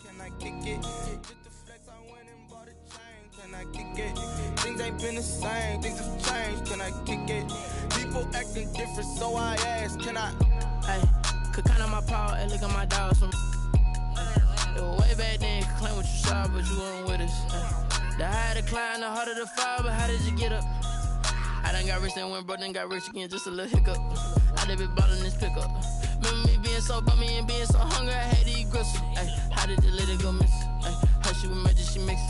Can I kick it? Just the flex, I went and bought a chain. Can I kick it? Things ain't been the same, things have changed. Can I kick it? People acting different, so I ask, can I? Hey, could count on my power, and look at my dogs. It was way back then, could claim what you saw, but you weren't with us. The higher the climb, the harder the fall, but how did you get up? I done got rich, then went broke, then got rich again, just a little hiccup. I done been ballin' this pickup. Remember me being so bummy and being so hungry, I had to eat gristle. Ay, how did the lady go miss? Ay, how she was magic, she mixed.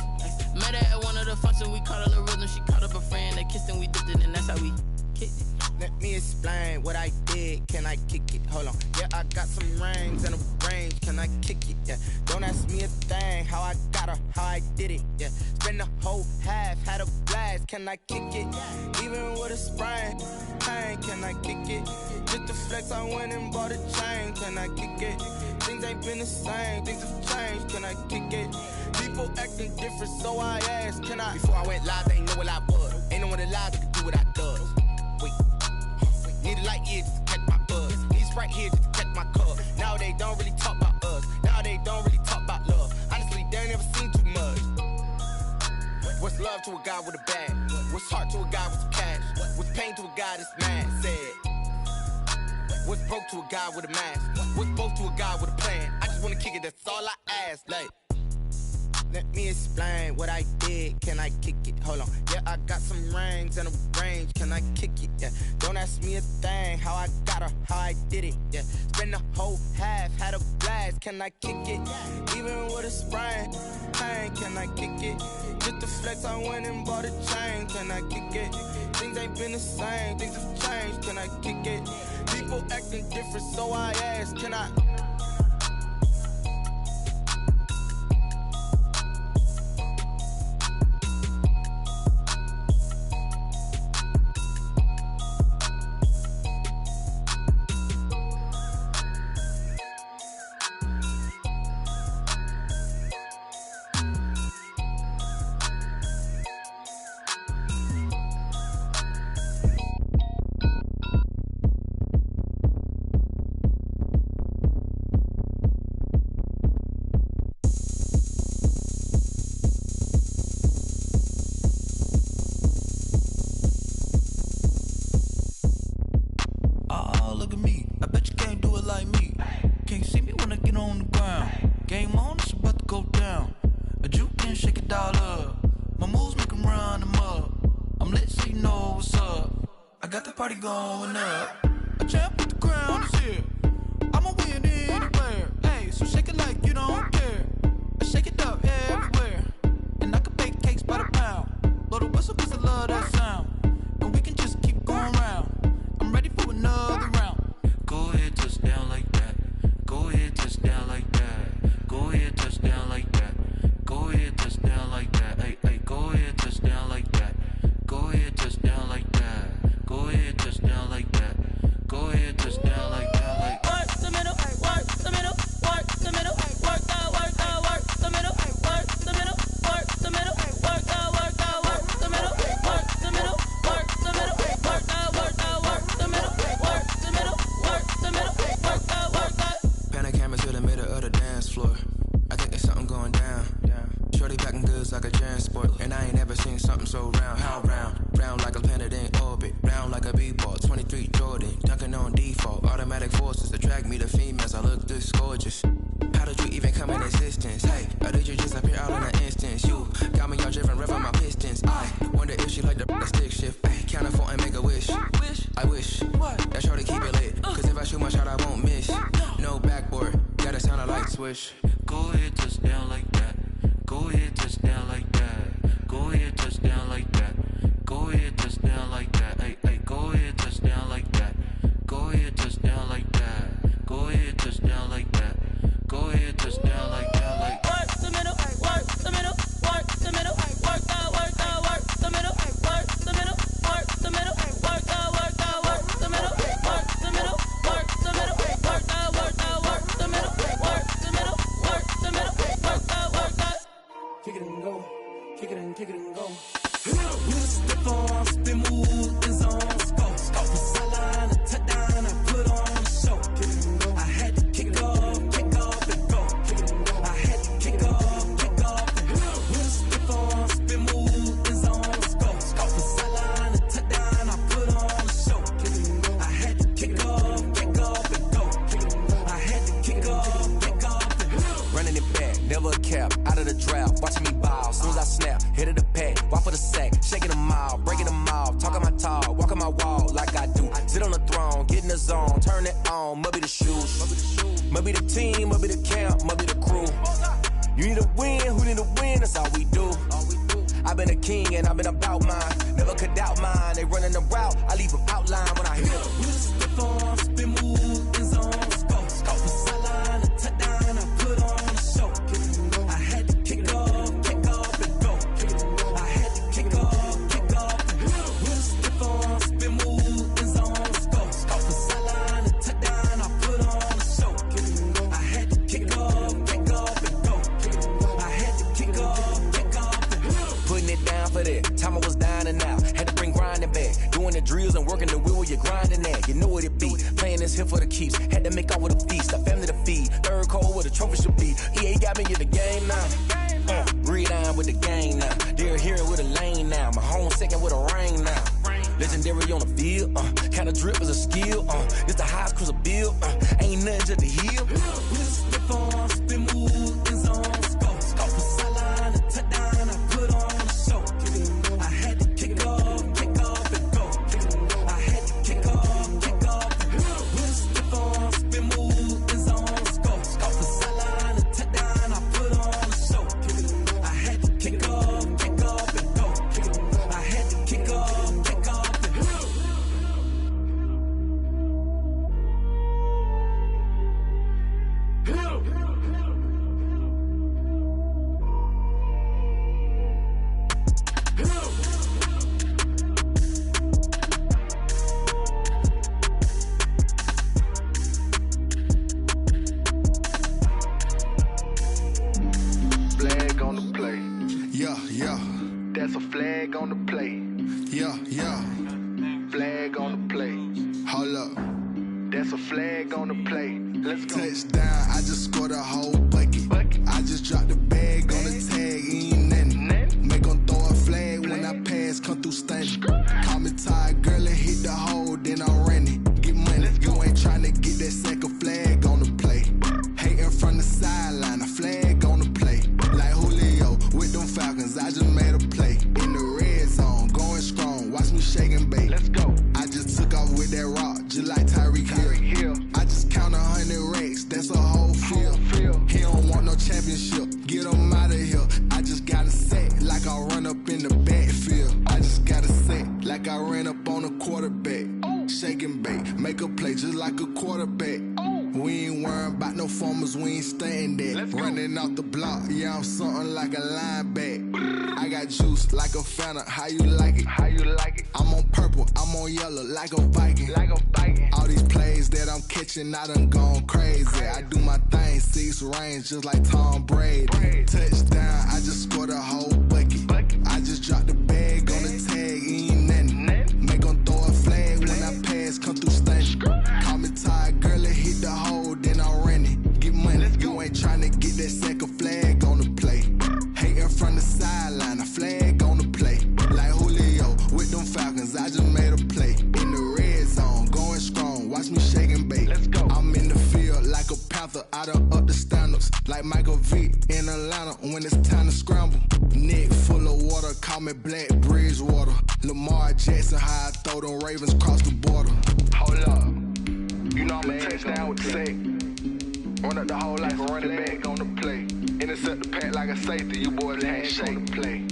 Met her at one of the functions, we caught a little rhythm. She caught up a friend, they kissed and we dipped it, and that's how we kicked it. Let me explain what I did. Can I kick it? Hold on. Yeah, I got some rings and a range. Can I kick it? Yeah. Don't ask me a thing. How I got her, how I did it. Yeah. Spend the whole half, had a blast. Can I kick it? Even with a sprain. Pain, can I kick it? Just the flex, I went and bought a chain. Can I kick it? Things ain't been the same. Things have changed. Can I kick it? People acting different, so I ask, can I? Before I went live, they ain't know what I was. Ain't no one alive that could do what I does. Wait. Need a light year just to catch my buzz. Need Sprite here just to catch my cup. Now they don't really talk about us. Now they don't really talk about love. Honestly, they ain't never seen too much. What's love to a guy with a bag? What's heart to a guy with some cash? What's pain to a guy that's mad? Said. What's broke to a guy with a mask? What's both to a guy with a plan? I just wanna kick it, that's all I ask. Like, let me explain what I did. Can I kick it? Hold on. Yeah, I got some rings and a range. Can I kick it? Yeah. Don't ask me a thing. How I got her, how I did it. Yeah. Spend the whole half, had a blast. Can I kick it? Even with a sprain. Pain, can I kick it? Just the flex, I went and bought a chain. Can I kick it? Things ain't been the same. Things have changed. Can I kick it? People acting different, so I ask, can I? Going up, a champ with the crown is here. I'ma win anywhere. Hey, so shake it like you don't care. Shake it up everywhere. And I can bake cakes by the pound. Blow the whistle 'cause I love that sound. And we can just keep going round. I'm ready for another round. Go ahead, touch down like that. Go ahead, touch down like that. Go ahead, touch down like that. Go ahead, touch down like that. Hey, hey, go ahead, touch down like that. Go ahead, touch down like that. Go ahead, touch down like that. Go ahead, touch down like that. Like work the middle, work the middle, work the middle, work the middle, work the middle, work the middle, work the middle, work the middle, work the middle, work the middle, work the middle, work the middle, work the middle, work the middle, work the. Pan the camera to the middle of the dance floor. I think there's something going down. Shorty packing goods like a transport, and I ain't ever seen something so round. How round? Round like a planet in orbit, round like a b-ball. 23 Jordan, dunking on default. Automatic forces attract me to females. I look this gorgeous. How did you even come in existence? Hey, or did you just appear all in an instance? You got me all driven, revving my pistons. I wonder if she like the stick shift. Ay, count it 4 and make a wish. I wish that shorty keep it lit, 'cause if I shoot my shot, I won't miss. No backboard, gotta sound a light switch. Go ahead, touch down like that. Go ahead, touch down like that. Go ahead, touch down like that. Go ahead, touch down like that. Hey, hey, go ahead, touch down like that. Go ahead, touch down like that. Go ahead, touch down like that. Go ahead, touch down like that. Like work the middle, work the middle, work the middle, work the middle, work the middle, work the middle, work the middle, work the middle, work the middle, work the middle, work the middle, work the middle, work the middle, work the middle, work the. Kick it and go, kick it and go. Step on, spin, move, and zone, go. From sideline to touchdown, I put on a show. I had to kick off and go. I had to never a cap, out of the drought, watching me ball. Soon as I snap, hit of the pack, walk for the sack, shaking them all, breaking them off, talking my talk, walking my wall like I do. Sit on the throne, get in the zone, turn it on, must be the shoes, must be the team, must be the camp, must be the crew. You need a win, who need a win, that's all we do. I've been a king and I've been about mine, never could doubt mine. They running the route, I leave them outline when I hit them. You step on, spin, move, in zone, go. From sideline to touchdown, I put on a show. I had to kick off and go. I had to kick off and go. You step on, spin, move, in zone, go. From sideline to touchdown, I put on a show. I had to kick off and go. I had to kick off and go. Putting it down for that, time I was down and out. Had to bring grinding back, doing the drills and working the wheel where you're grinding at. You know what it be, playing this here for the keeps. Had to make out with a feast, a family to feed. Third cold where the trophy should be. EA got me in the game now. Read on with the game now. They're hearing with a lane now. My home second with a rain now. Legendary on the field, kinda drip is a skill. It's the highest cruiser bill, ain't nothing just to heal. Step on, spin, move, in zone, go. From sideline to touchdown, I put on a show. I had to kick off and go. I had to kick off and go. Step on, spin, move, in zone, go. From sideline to touchdown, I put on a show. I had to kick off and go. I had to kick off and go. Flag on the play. Yeah, yeah, That's a flag on the play. yeah, yeah. Flag on the play. Hold up. That's a flag on the play. Let's go. Touchdown, I just scored a whole bucket. I just dropped the bag on the tag, ain't nothing. Make 'em throw a flag when I pass, come through stunning. Call me tired, girl, and hit the hole, then I'm running. Get money, you ain't tryna get that second flag on the play. Hating from the sideline, a flag on the play. Like Julio with them Falcons, I just made a play. In the red zone, going strong, watch me shake and bake. Let's go. I just took off with that rock, just like Tyreek Hill. I just count 100 racks, that's a whole field. He don't want no championship, get him out of here. I just got a set, like I run up in the backfield. I just got a set, like I ran up on a quarterback. Shake and bake, make a play just like a quarterback. We ain't worrying about no formers, we ain't staying there. Running off the block, yeah, I'm something like a linebacker. I got juice like a Fanta, how you like it? How you like it? I'm on purple, I'm on yellow, like a Viking. Like a Viking. All these plays that I'm catching, I done gone crazy. I do my thing, 6 range, just like Tom Brady. Touchdown, I just scored a whole bucket. I just dropped the bag on the tag, ain't nothing. Make 'em throw a flag when I pass, come through stunning. Call me tired, girl, and hit the hole, then I'm running. Get money, you ain't tryna get that second flag on the play. Hating from the sideline, a flag on the play. Like Julio with them Falcons, I just made a play. In the red zone, going strong, watch me shake and bake. Let's go. I'm in the field like a Panther, I done up the standards. Like Michael Vick in Atlanta when it's time to scramble. Neck full of water, call me Black Bridgewater. Lamar Jackson, how I throw them Ravens cross the border. Hold up. You know I'm a touchdown with the sack. Run up the hole like a running back on the play. Intercept the pack like a safety. You boys handshake on the play.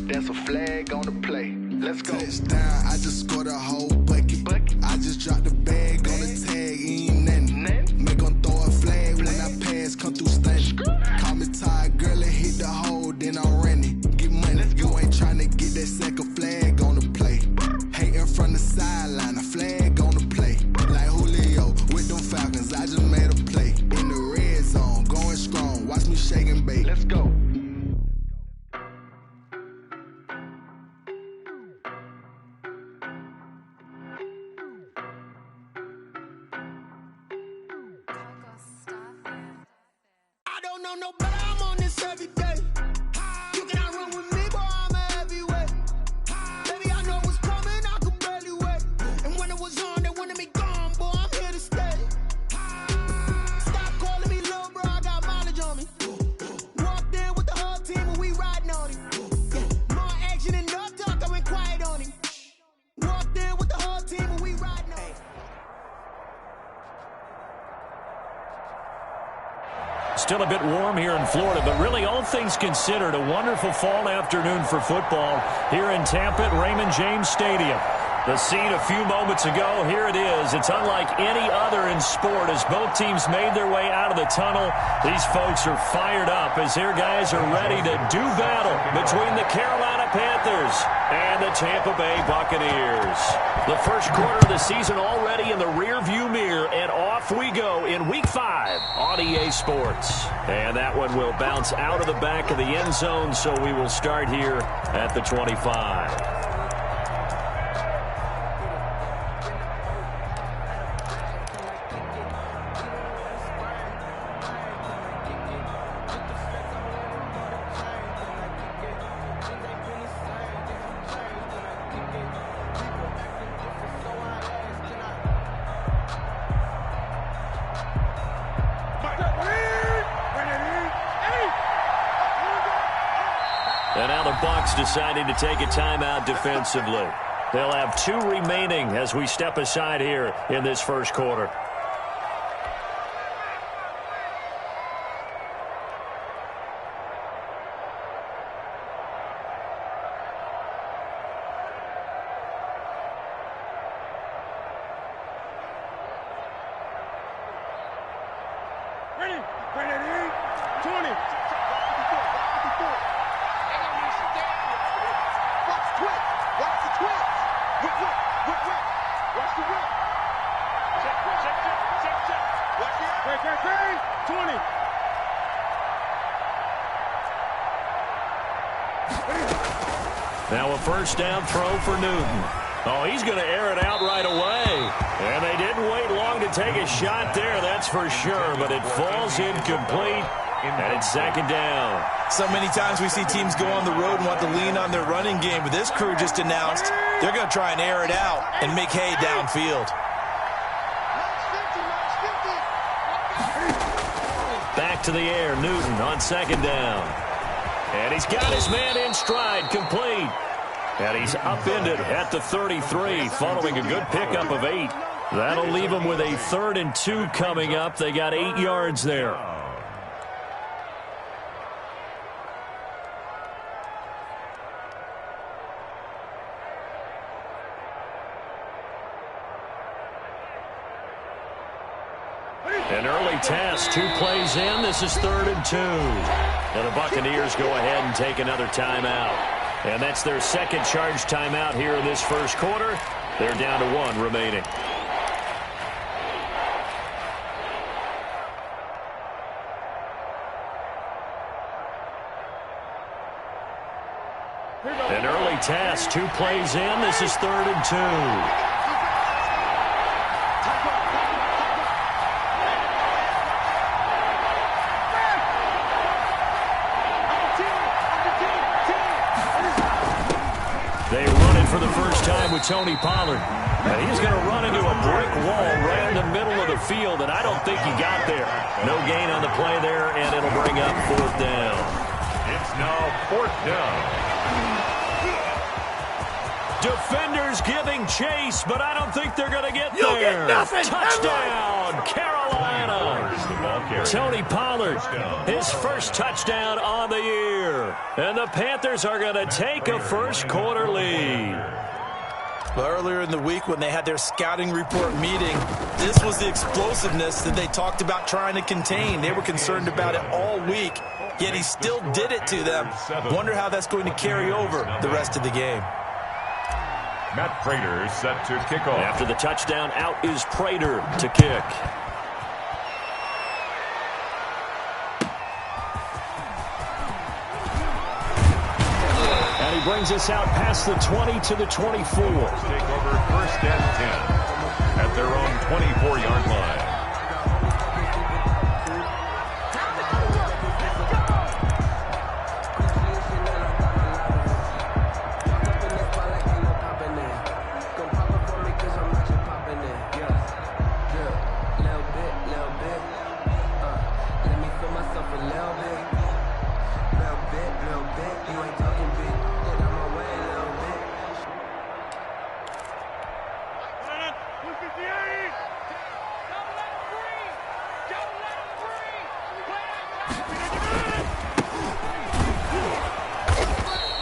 That's a flag on the play. Let's go. Touchdown, I just scored a whole bucket. I just dropped the bag on the tag, ain't nothing. Make 'em throw a flag when I pass, come through stunning. Call me tired, girl, and hit the hole, then I'm running. Get money, you ain't tryna get that second flag on the play. Hating from the sideline, a flag on the play. Like Julio with them Falcons, I just made a play. In the red zone, going strong, watch me shake and bake. Let's go. I don't know no better, I'm on this every day. You cannot run with me, boy, I'm a heavyweight. Baby, I know what's coming, I could barely wait. And when it was on, they wanted me gone, boy, I'm here to stay. Stop calling me little bro, I got mileage on me. still a bit warm here in Florida, but really all things considered, a wonderful fall afternoon for football here in Tampa at Raymond James Stadium. The scene a few moments ago, here it is. It's unlike any other in sport as both teams made their way out of the tunnel. These folks are fired up as their guys are ready to do battle between the Carolina Panthers and the Tampa Bay Buccaneers. The first quarter of the season already in the rearview mirror, and off we go in Week 5 on EA Sports. And that one will bounce out of the back of the end zone, so we will start here at the 25. And now the Bucs deciding to take a timeout defensively. They'll have 2 remaining as we step aside here in this first quarter. Now a first down throw for Newton. Oh, he's going to air it out right away. And they didn't wait long to take a shot there, that's for sure. But it falls incomplete, and it's second down. So many times we see teams go on the road and want to lean on their running game. But this crew just announced they're going to try and air it out and make hay downfield. Back to the air, Newton on second down. And he's got his man in stride, complete. And he's upended at the 33, following a good pickup of 8. That'll leave him with a 3rd and 2 coming up. They got 8 yards there. An early test, 2 plays in. This is 3rd and 2. And the Buccaneers go ahead and take another timeout. And that's their second charge timeout here in this first quarter. They're down to 1 remaining. An early test, 2 plays in. This is 3rd and 2. They run it for the first time with Tony Pollard. And he's going to run into a brick wall right in the middle of the field, and I don't think he got there. No gain on the play there, and it'll bring up 4th down. It's now 4th down. Defenders giving chase, but I don't think they're going to get You'll there. Get nothing. Touchdown, Carolina. Tony Pollard, his first touchdown on the year. And the Panthers are going to take a first quarter lead. Well, earlier in the week when they had their scouting report meeting, this was the explosiveness that they talked about trying to contain. They were concerned about it all week, yet he still did it to them. Wonder how that's going to carry over the rest of the game. Matt Prater set to kick off. After the touchdown, out is Prater to kick. And he brings us out past the 20 to the 24. Take over 1st and 10 at their own 24-yard line.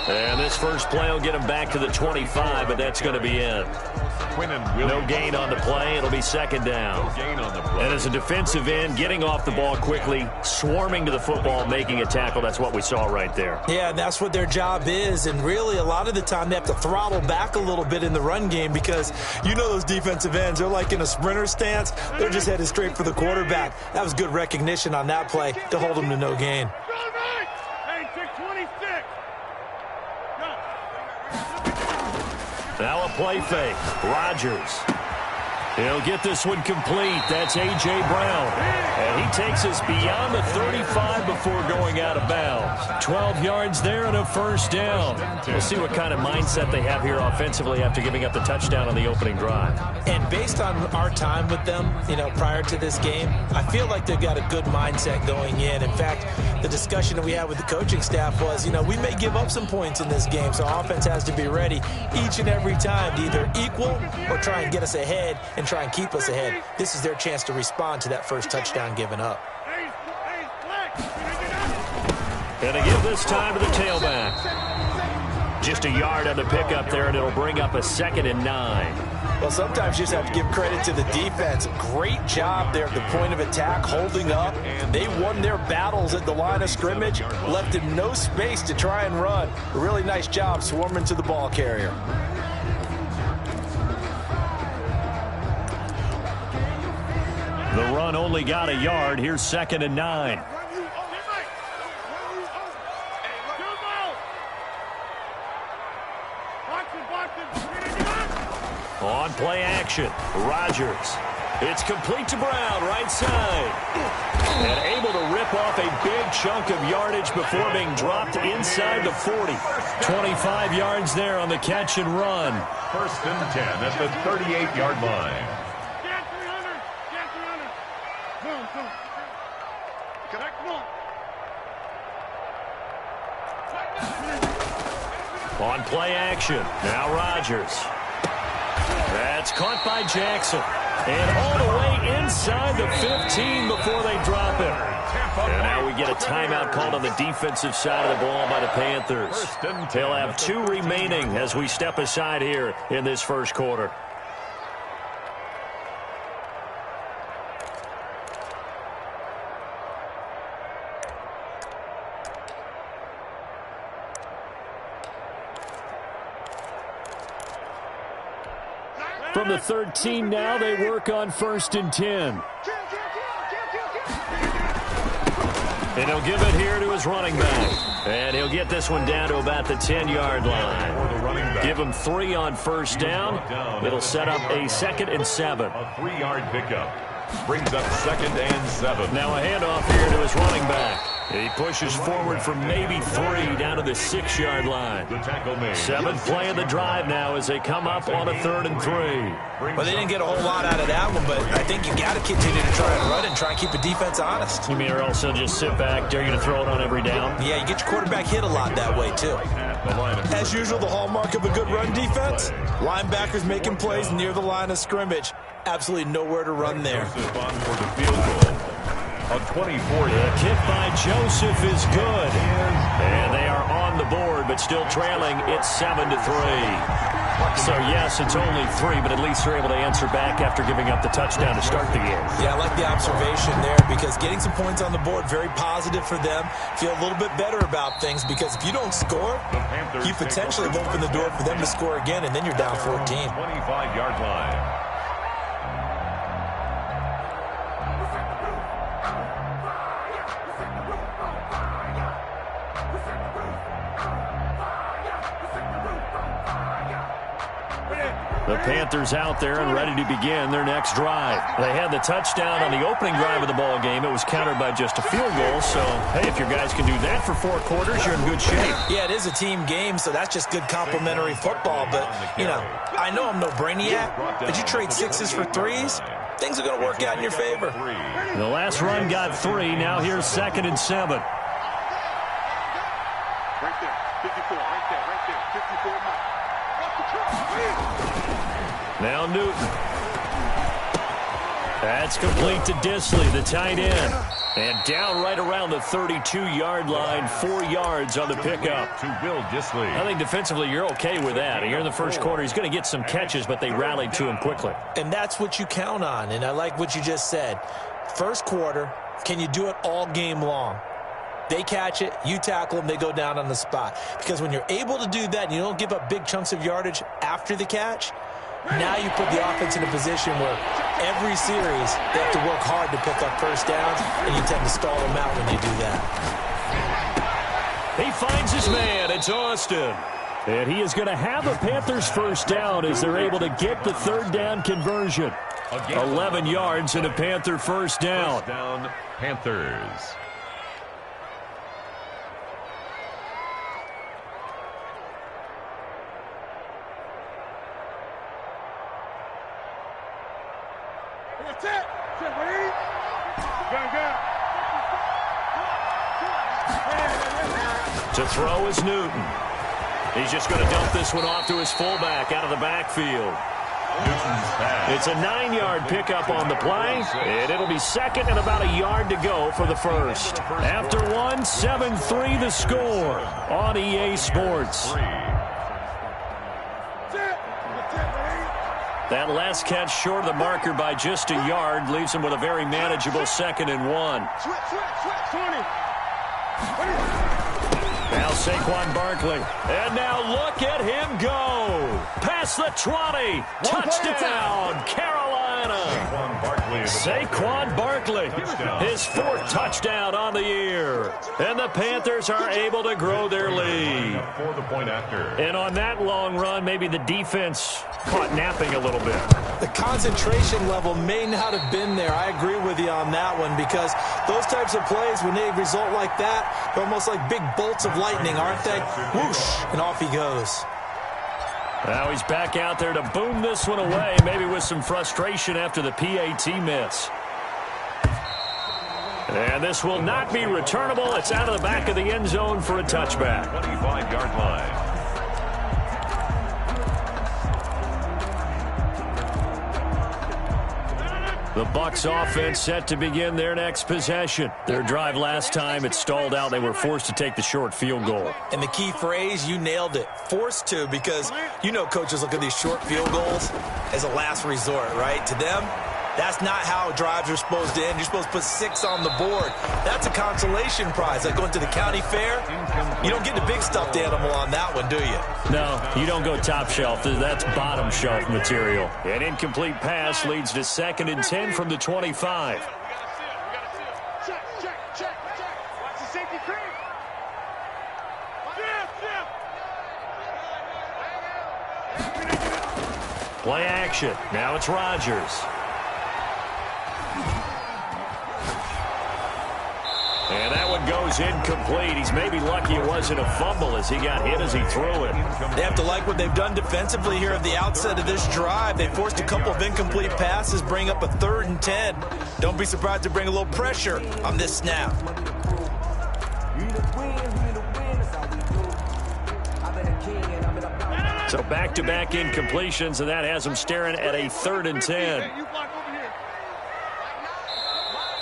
And this first play will get him back to the 25, but that's going to be in. No gain on the play. It'll be second down. And as a defensive end, getting off the ball quickly, swarming to the football, making a tackle, that's what we saw right there. Yeah, and that's what their job is. And really, a lot of the time, they have to throttle back a little bit in the run game because you know those defensive ends, they're like in a sprinter stance. They're just headed straight for the quarterback. That was good recognition on that play to hold them to no gain. Now a play fake. Rodgers. He'll get this one complete. That's A.J. Brown. And he takes us beyond the 35 before going out of bounds. 12 yards there and a first down. We'll see what kind of mindset they have here offensively after giving up the touchdown on the opening drive. And based on our time with them, prior to this game, I feel like they've got a good mindset going in. In fact, the discussion that we had with the coaching staff was, we may give up some points in this game, so offense has to be ready each and every time to either equal or try and get us ahead and try and keep us ahead. This is their chance to respond to that first touchdown given up. And they give this time to the tailback. Just a yard on the pickup there, and it'll bring up a 2nd and 9. Well, sometimes you just have to give credit to the defense. Great job there at the point of attack, holding up. They won their battles at the line of scrimmage, left him no space to try and run. A really nice job swarming to the ball carrier. The run only got a yard. Here's 2nd and 9. On play action, Rodgers. It's complete to Brown, right side. And able to rip off a big chunk of yardage before being dropped inside the 40. 25 yards there on the catch and run. 1st and 10 at the 38-yard line. On play action, now Rodgers. That's caught by Jackson. And all the way inside the 15 before they drop it. And now we get a timeout called on the defensive side of the ball by the Panthers. They'll have 2 remaining as we step aside here in this first quarter. From the 13 now, they work on 1st and 10. And he'll give it here to his running back. And he'll get this one down to about the 10-yard line. Give him 3 on first down. It'll set up a 2nd and 7. A 3-yard pickup. Brings up 2nd and 7. Now a handoff here to his running back. He pushes forward for maybe 3 down to the 6-yard line. 7th play of the drive now as they come up on a 3rd and 3. Well, they didn't get a whole lot out of that one, but I think you got to continue to try and run and try and keep the defense honest. You mean or else they'll just sit back, dare you to throw it on every down? Yeah, you get your quarterback hit a lot that way, too. As usual, the hallmark of a good run defense, linebackers making plays near the line of scrimmage. Absolutely nowhere to run there. A 24. The kick by Joseph is good. And they are on the board, but still trailing. It's 7-3. So, yes, it's only 3, but at least they're able to answer back after giving up the touchdown to start the game. Yeah, I like the observation there because getting some points on the board, very positive for them. Feel a little bit better about things because if you don't score, you potentially have opened the door for them to score again, and then you're down 14. 25-yard line. The Panthers out there and ready to begin their next drive. They had the touchdown on the opening drive of the ball game. It was countered by just a field goal. So, hey, if your guys can do that for 4 quarters, you're in good shape. Yeah, it is a team game, so that's just good complimentary football. But, I know I'm no brainiac, but you trade 6s for 3s, things are going to work out in your favor. The last run got 3. Now here's 2nd and 7. Right there, 54, right there, 54. Now Newton. That's complete to Disley, the tight end. And down right around the 32-yard line, 4 yards on the pickup. To Will Dissly. I think defensively you're okay with that. Here in the first quarter, he's going to get some catches, but they rallied to him quickly. And that's what you count on, and I like what you just said. First quarter, can you do it all game long? They catch it, you tackle them, they go down on the spot. Because when you're able to do that and you don't give up big chunks of yardage after the catch, now you put the offense in a position where every series they have to work hard to pick up first downs, and you tend to stall them out when you do that. He finds his man. It's Austin. And he is going to have the Panthers first down as they're able to get the third down conversion. 11 yards and a Panther first down. First down, Panthers. To throw is Newton. He's just going to dump this one off to his fullback out of the backfield. It's a 9-yard pickup on the play, and it'll be second and about a yard to go for the first. After one, 7-3 the score on EA Sports. That last catch short of the marker by just a yard leaves him with a very manageable 2nd and 1. Now Saquon Barkley. And now look at him go. Past the 20. Touchdown, Carolina. Saquon Barkley. His 4th touchdown on the year. And the Panthers are able to grow their lead. For the point after. And on that long run, maybe the defense caught napping a little bit. The concentration level may not have been there. I agree with you on that one, because those types of plays, when they result like that, they're almost like big bolts of lightning, aren't they? Whoosh, and off he goes. Now he's back out there to boom this one away, maybe with some frustration after the PAT miss. And this will not be returnable. It's out of the back of the end zone for a touchback. 25-yard line. The Bucs offense set to begin their next possession. Their drive last time, it stalled out. They were forced to take the short field goal. And the key phrase, you nailed it, forced to, because you know coaches look at these short field goals as a last resort, right? To them, that's not how drives are supposed to end. You're supposed to put 6 on the board. That's a consolation prize. Like going to the county fair, you don't get the big stuffed animal on that one, do you? No, you don't go top shelf. That's bottom shelf material. An incomplete pass leads to 2nd and 10 from the 25. Play action. Now it's Rodgers. And that one goes incomplete. He's maybe lucky it wasn't a fumble as he got hit as he threw it. They have to like what they've done defensively here at the outset of this drive. They forced a couple of incomplete passes, bring up a 3rd and 10. Don't be surprised to bring a little pressure on this snap. So back-to-back incompletions, and that has them staring at a 3rd and 10.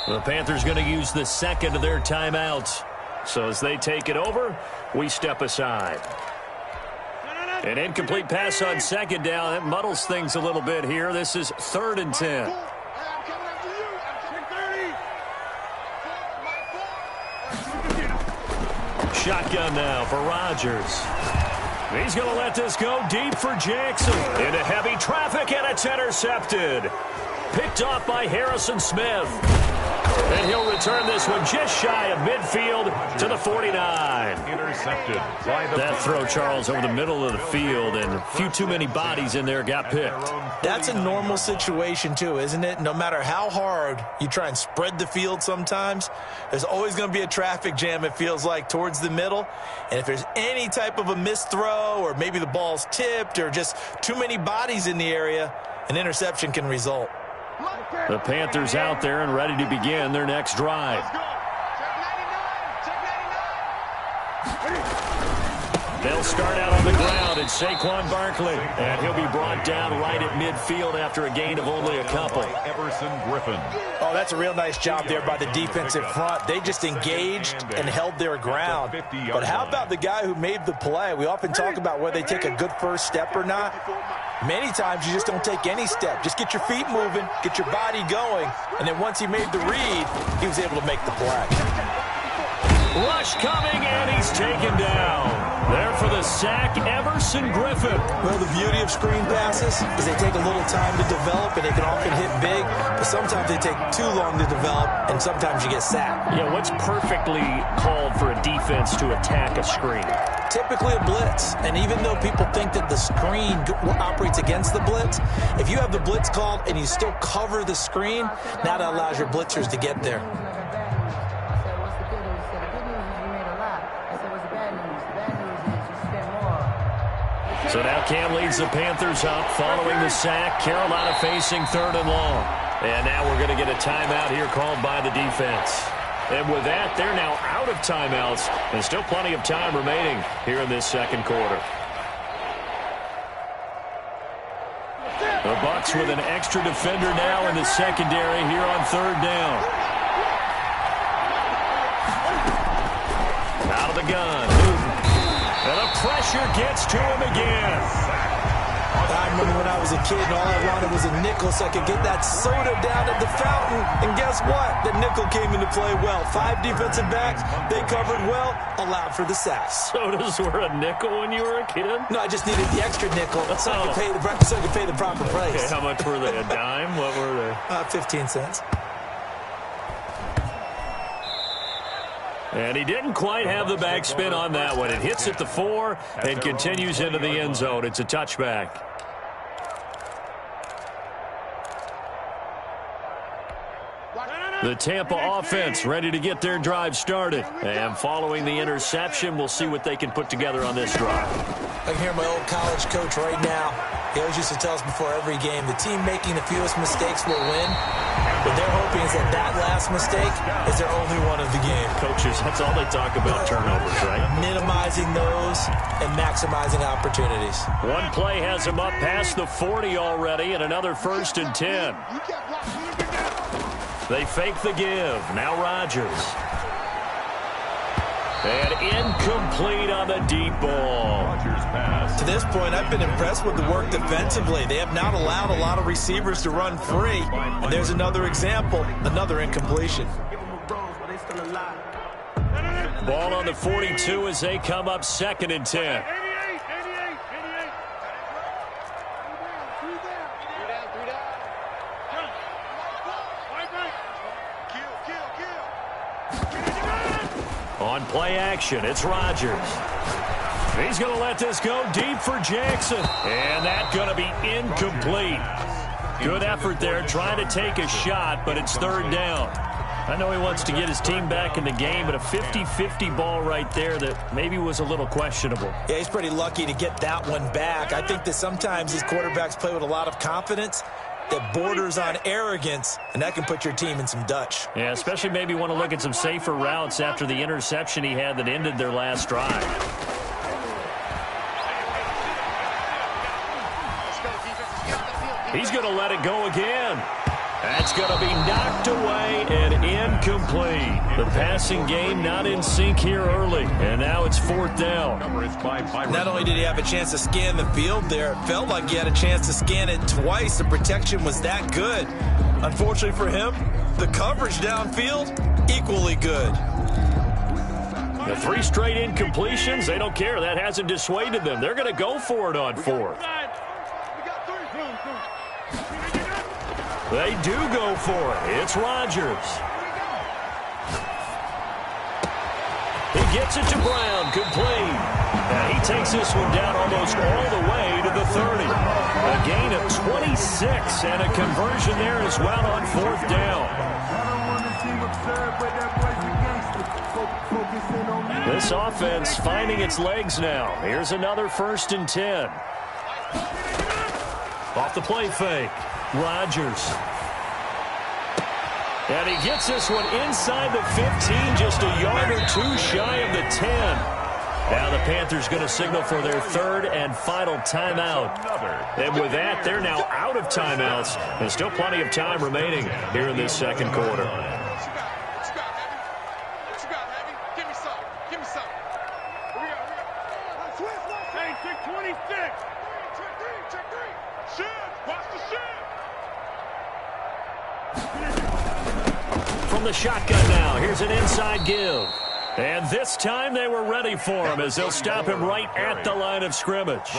The Panthers going to use the 2nd of their timeouts. So as they take it over, we step aside. An incomplete pass on 2nd down. That muddles things a little bit here. This is 3rd and 10. Shotgun now for Rodgers. He's going to let this go deep for Jackson. Into heavy traffic, and it's intercepted. Picked off by Harrison Smith. And he'll return this one just shy of midfield to the 49. Intercepted. That throw, Charles, over the middle of the field, and a few too many bodies in there got picked. That's a normal situation, too, isn't it? No matter how hard you try and spread the field sometimes, there's always going to be a traffic jam, it feels like, towards the middle. And if there's any type of a missed throw, or maybe the ball's tipped, or just too many bodies in the area, an interception can result. The Panthers out there and ready to begin their next drive. They'll start out on the ground. It's Saquon Barkley. And he'll be brought down right at midfield after a gain of only a couple. Everson Griffin. Oh, that's a real nice job there by the defensive front. They just engaged and held their ground. But how about the guy who made the play? We often talk about whether they take a good first step or not. Many times you just don't take any step. Just get your feet moving, get your body going, and then once he made the read, he was able to make the play. Rush coming, and he's taken down. There for the sack, Everson Griffin. Well, the beauty of screen passes is they take a little time to develop, and they can often hit big, but sometimes they take too long to develop, and sometimes you get sacked. Yeah, what's perfectly called for a defense to attack a screen? Typically a blitz, and even though people think that the screen operates against the blitz, if you have the blitz called and you still cover the screen, now that allows your blitzers to get there. So now Cam leads the Panthers up following the sack. Carolina facing 3rd and long. And now we're going to get a timeout here called by the defense. And with that, they're now out of timeouts. And still plenty of time remaining here in this second quarter. The Bucs with an extra defender now in the secondary here on 3rd down. Out of the gun. And the pressure gets to him again. I remember when I was a kid and all I wanted was a nickel so I could get that soda down at the fountain. And guess what? The nickel came into play well. 5 defensive backs, they covered well, allowed for the sacks. Sodas were a nickel when you were a kid? No, I just needed the extra nickel so I could pay the proper price. Okay, how much were they? A dime? What were they? 15 cents. And he didn't quite have the backspin on that one. It hits at the 4 and continues into the end zone. It's a touchback. The Tampa offense ready to get their drive started. And following the interception, we'll see what they can put together on this drive. I can hear my old college coach right now. He always used to tell us before every game, the team making the fewest mistakes will win. What they're hoping is that last mistake is their only one of the game. Coaches, that's all they talk about, turnovers, right? Minimizing those and maximizing opportunities. One play has them up past the 40 already, and another 1st and 10. They fake the give. Now Rodgers. And incomplete on the deep ball. To this point, I've been impressed with the work defensively. They have not allowed a lot of receivers to run free. And there's another example, another incompletion. Ball on the 42 as they come up 2nd and 10. On play action, it's Rodgers. He's going to let this go deep for Jackson. And that's going to be incomplete. Good effort there, trying to take a shot, but it's 3rd down. I know he wants to get his team back in the game, but a 50-50 ball right there that maybe was a little questionable. Yeah, he's pretty lucky to get that one back. I think that sometimes these quarterbacks play with a lot of confidence that borders on arrogance, and that can put your team in some Dutch. Yeah, especially maybe want to look at some safer routes after the interception he had that ended their last drive. He's going to let it go again. That's going to be knocked away and incomplete. The passing game not in sync here early, and now it's 4th down. Not only did he have a chance to scan the field there, it felt like he had a chance to scan it twice. The protection was that good. Unfortunately for him, the coverage downfield, equally good. The 3 straight incompletions, they don't care. That hasn't dissuaded them. They're going to go for it on 4th. They do go for it. It's Rodgers. He gets it to Brown, complete. And he takes this one down almost all the way to the 30. A gain of 26 and a conversion there as well on 4th down. This offense finding its legs now. Here's another 1st and 10. Off the play fake. Rodgers. And he gets this one inside the 15, just a yard or 2 shy of the 10. Now the Panthers going to signal for their third and final timeout. And with that, they're now out of timeouts. And still plenty of time remaining here in this second quarter. From the shotgun now, here's an inside give. And this time they were ready for him as they'll stop him right at the line of scrimmage.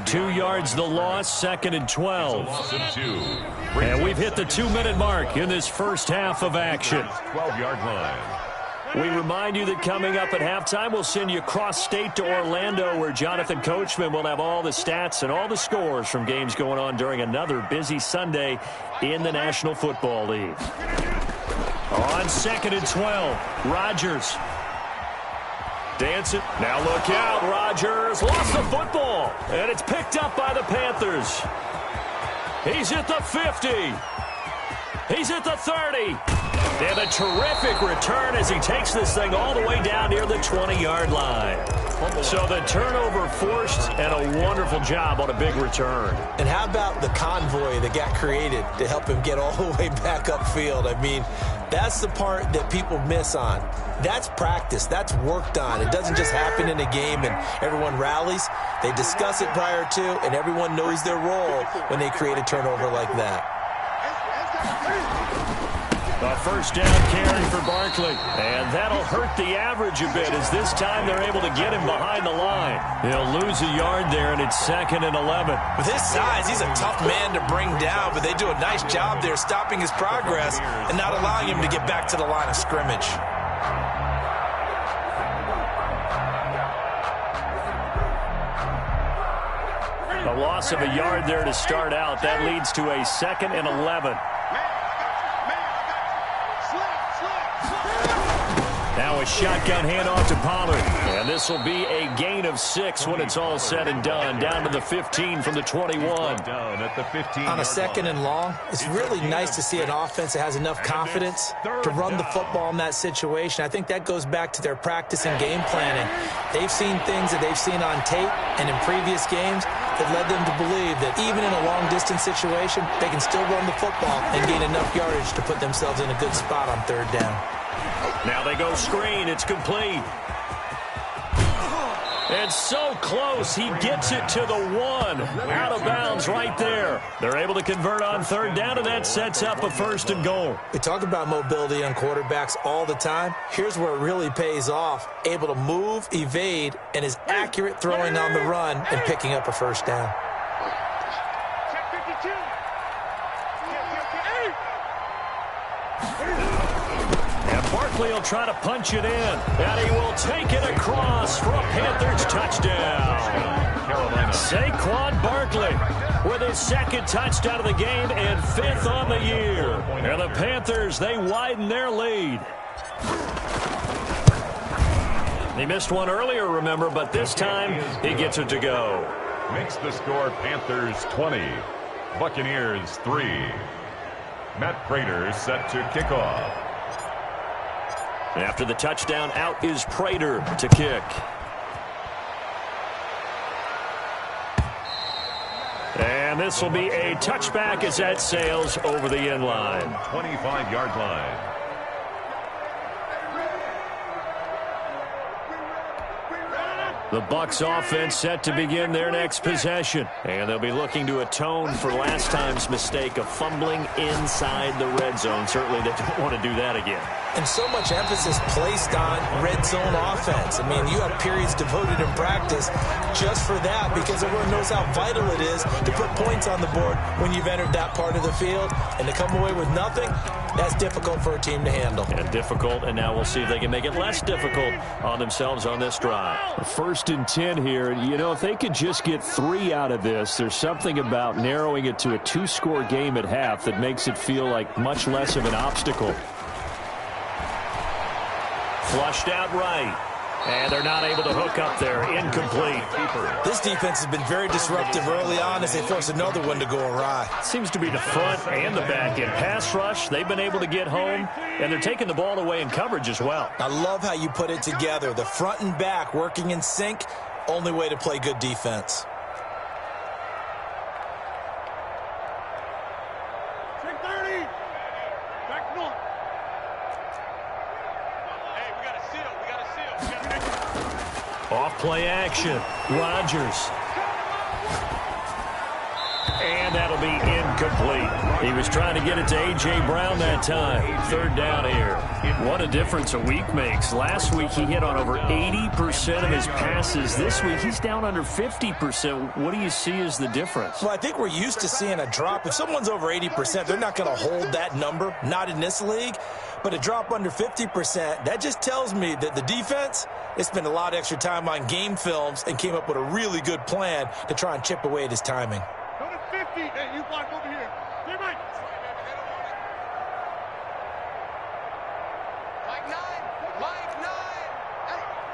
2 yards the loss, 2nd and 12. And we've hit the 2-minute mark in this first half of action. 12-yard line. We remind you that coming up at halftime, we'll send you cross-state to Orlando, where Jonathan Coachman will have all the stats and all the scores from games going on during another busy Sunday in the National Football League. On 2nd and 12, Rodgers. Dancing. Now look out. Rodgers lost the football. And it's picked up by the Panthers. He's at the 50. He's at the 30. And a terrific return as he takes this thing all the way down near the 20-yard line. So the turnover forced and a wonderful job on a big return. And how about the convoy that got created to help him get all the way back upfield? I mean, that's the part that people miss on. That's practice. That's worked on. It doesn't just happen in a game and everyone rallies. They discuss it prior to, and everyone knows their role when they create a turnover like that. A first down carry for Barkley. And that'll hurt the average a bit as this time they're able to get him behind the line. He'll lose a yard there, and it's 2nd and 11. With his size, he's a tough man to bring down, but they do a nice job there stopping his progress and not allowing him to get back to the line of scrimmage. A loss of a yard there to start out. That leads to a 2nd and 11. Now a shotgun handoff to Pollard. And this will be a gain of 6 when it's all said and done. Down to the 15 from the 21. Down at the 15. On a 2nd and long, it's really nice to see an offense that has enough confidence to run the football in that situation. I think that goes back to their practice and game planning. They've seen things that they've seen on tape and in previous games that led them to believe that even in a long-distance situation, they can still run the football and gain enough yardage to put themselves in a good spot on 3rd down. Now they go screen. It's complete. And so close. He gets it to the 1. Out of bounds right there. They're able to convert on 3rd down, and that sets up a 1st and goal. We talk about mobility on quarterbacks all the time. Here's where it really pays off. Able to move, evade, and is accurate throwing on the run and picking up a 1st down. Barkley will try to punch it in, and he will take it across for a Panthers touchdown. Saquon Barkley with his 2nd touchdown of the game and 5th on the year. And the Panthers, they widen their lead. He missed one earlier, remember, but this time he gets it to go. Makes the score Panthers 20, Buccaneers 3. Matt Prater set to kick off. After the touchdown, out is Prater to kick. And this will be a touchback as that sails over the end line. 25-yard line. The Bucs offense set to begin their next possession. And they'll be looking to atone for last time's mistake of fumbling inside the red zone. Certainly they don't want to do that again. And so much emphasis placed on red zone offense. I mean, you have periods devoted in practice just for that because everyone knows how vital it is to put points on the board when you've entered that part of the field. And to come away with nothing, that's difficult for a team to handle. And difficult, and now we'll see if they can make it less difficult on themselves on this drive. 1st and 10 here. You know, if they could just get 3 out of this, there's something about narrowing it to a 2-score game at half that makes it feel like much less of an obstacle. Flushed out right. And they're not able to hook up there. Incomplete. This defense has been very disruptive early on as they force another one to go awry. Seems to be the front and the back end. Pass rush, they've been able to get home, and they're taking the ball away in coverage as well. I love how you put it together. The front and back working in sync, only way to play good defense. Off play action. Rodgers. And that'll be incomplete. He was trying to get it to A.J. Brown that time. Third down here. What a difference a week makes. Last week he hit on over 80% of his passes. This week he's down under 50%. What do you see as the difference? Well, I think we're used to seeing a drop. If someone's over 80%, they're not going to hold that number. Not in this league. But a drop under 50%, that just tells me that the defense, they spent a lot of extra time on game films and came up with a really good plan to try and chip away at his timing. Go to 50. Hey, you block over here. Hey, Mike. Mike 9. Mike 9.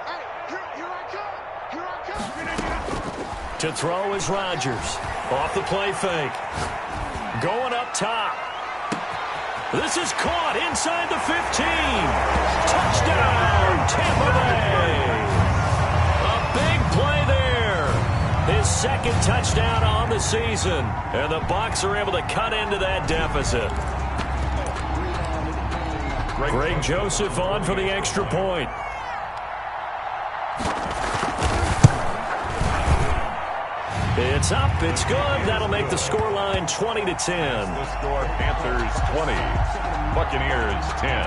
Hey, here I come. Here I come. To throw is Rodgers. Off the play fake. Going up top. This is caught inside the 15. Touchdown, Tampa Bay. A big play there. His second touchdown on the season. And the Bucs are able to cut into that deficit. Greg Joseph on for the extra point. It's up. It's good. That'll make the scoreline 20-10. The score, Panthers 20, Buccaneers 10.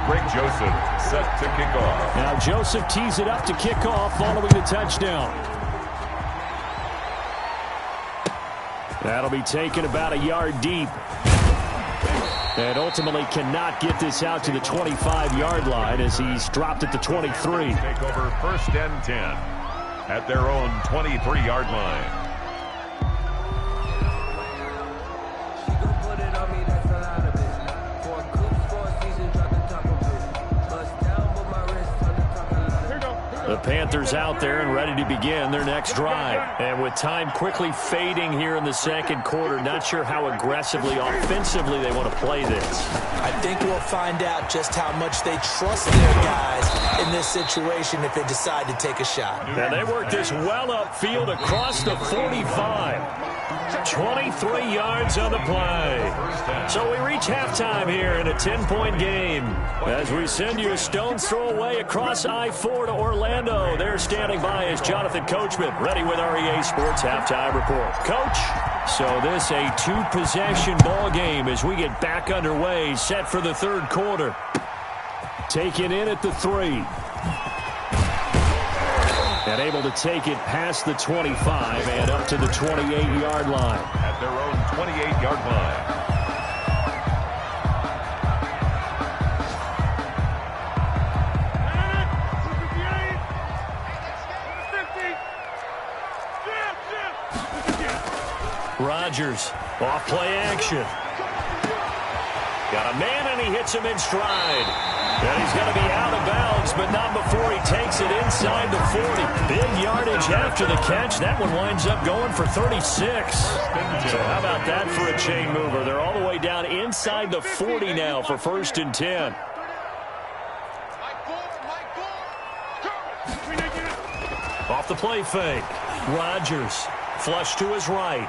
Greg Joseph set to kick off. Now Joseph tees it up to kick off following the touchdown. That'll be taken about a yard deep. And ultimately cannot get this out to the 25-yard line as he's dropped at the 23. Take over 1st and 10 at their own 23-yard line. The Panthers out there and ready to begin their next drive. And with time quickly fading here in the second quarter, not sure how aggressively, offensively they want to play this. I think we'll find out just how much they trust their guys in this situation if they decide to take a shot. And they work this well upfield across the 45. 23 yards on the play. So we reach halftime here in a 10-point game. As we send you a stone's throw away across I-4 to Orlando. There standing by is Jonathan Coachman, ready with our EA Sports Halftime Report. Coach, so this a two-possession ball game as we get back underway, set for the third quarter. Taken in at the 3. And able to take it past the 25 and up to the 28-yard line. At their own 28-yard line. Rodgers, off play action. Got a man and he hits him in stride. And he's going to be out of bounds, but not before he takes it inside the 40. Big yardage after the catch. That one winds up going for 36. So how about that for a chain mover? They're all the way down inside the 40 now for 1st and 10. Off the play fake. Rodgers, flush to his right.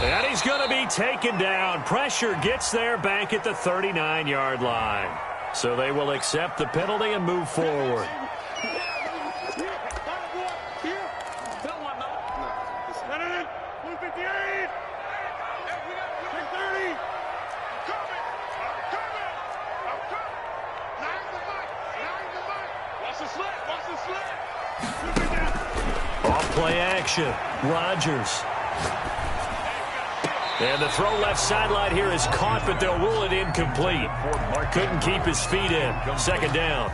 And he's going to be taken down. Pressure gets there back at the 39-yard line. So they will accept the penalty and move forward. Off play action. Rodgers. And the throw left sideline here is caught, but they'll rule it incomplete. Couldn't keep his feet in. 2nd down.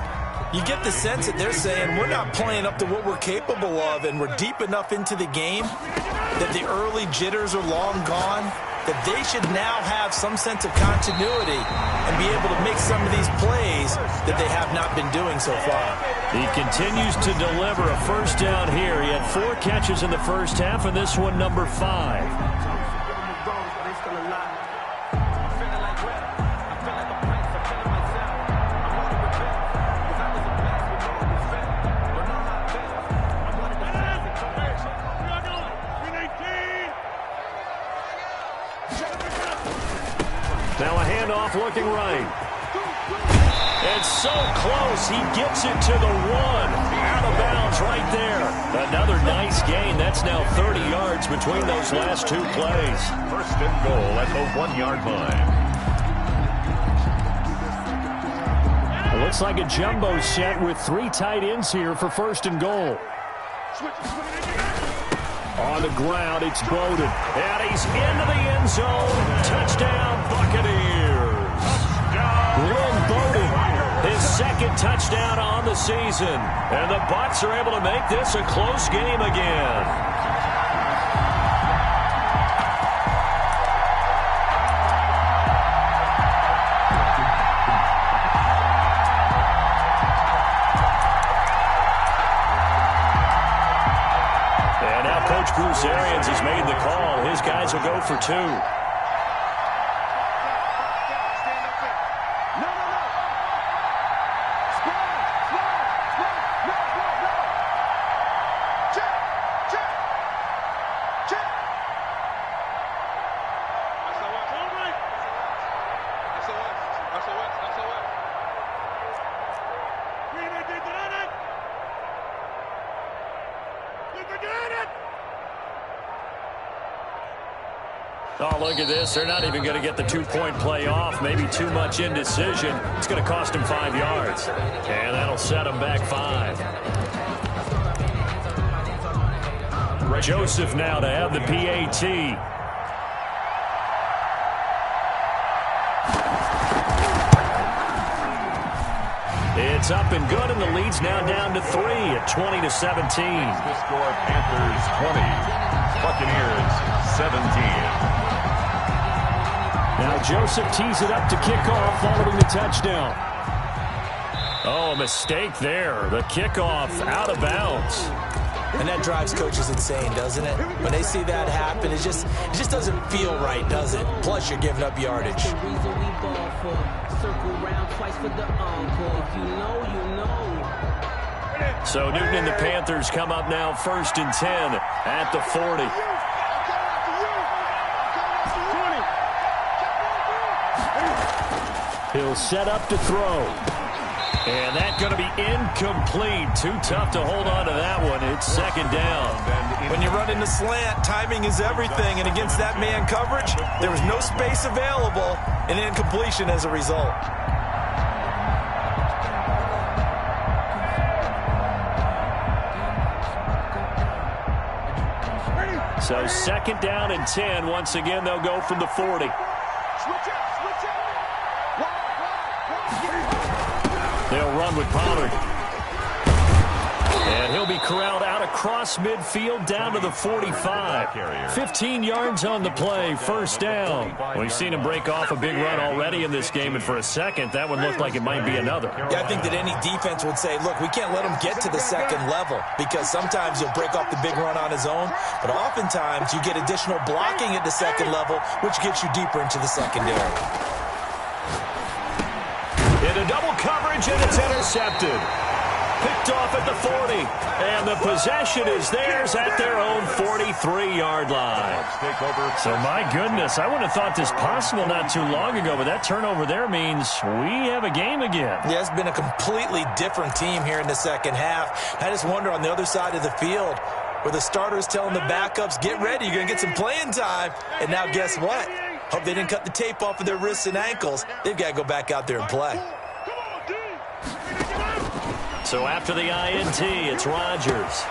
You get the sense that they're saying we're not playing up to what we're capable of, and we're deep enough into the game that the early jitters are long gone. that they should now have some sense of continuity and be able to make some of these plays that they have not been doing so far. He continues to deliver a first down here. He had 4 catches in the first half, and this one number 5. Now a handoff looking right. It's so close. He gets it to the 1. Out of bounds right there. Another nice gain. That's now 30 yards between those last 2 plays. First and goal at the 1-yard line. It looks like a jumbo set with 3 tight ends here for first and goal. On the ground, it's Bowden. And he's into the end zone. Touchdown, Buccaneers. Lynn Bowden, his 2nd touchdown on the season. And the Bucs are able to make this a close game again. Bruce Arians has made the call. His guys will go for 2. Oh, look at this. They're not even going to get the 2-point play off. Maybe too much indecision. It's going to cost him 5 yards. And that'll set him back 5. Joseph now to have the PAT. It's up and good, and the lead's now down to 3 at 20-17. The score, Panthers 20, Buccaneers 17. Now Joseph tees it up to kick off following the touchdown. Oh, a mistake there. The kickoff out of bounds. And that drives coaches insane, doesn't it? When they see that happen, it just doesn't feel right, does it? Plus, you're giving up yardage. So Newton and the Panthers come up now 1st and 10 at the 40. He'll set up to throw. And that's going to be incomplete. Too tough to hold on to that one. It's 2nd down. When you run into slant, timing is everything. And against that man coverage, there was no space available, and incompletion as a result. So 2nd down and 10. Once again, they'll go from the 40. They'll run with Pollard. And he'll be corralled out across midfield down to the 45. 15 yards on the play, 1st down. We've seen him break off a big run already in this game, and for a second, that one looked like it might be another. Yeah, I think that any defense would say, look, we can't let him get to the 2nd level, because sometimes he'll break off the big run on his own, but oftentimes you get additional blocking at the 2nd level, which gets you deeper into the secondary. Into double coverage, and it's intercepted. Picked off at the 40, and the possession is theirs at their own 43-yard line. So, my goodness, I wouldn't have thought this possible not too long ago, but that turnover there means we have a game again. Yeah, it's been a completely different team here in the 2nd half. I just wonder on the other side of the field where the starters telling the backups, get ready, you're going to get some playing time. And now guess what? Hope they didn't cut the tape off of their wrists and ankles. They've got to go back out there and play. So after the INT, it's Rodgers.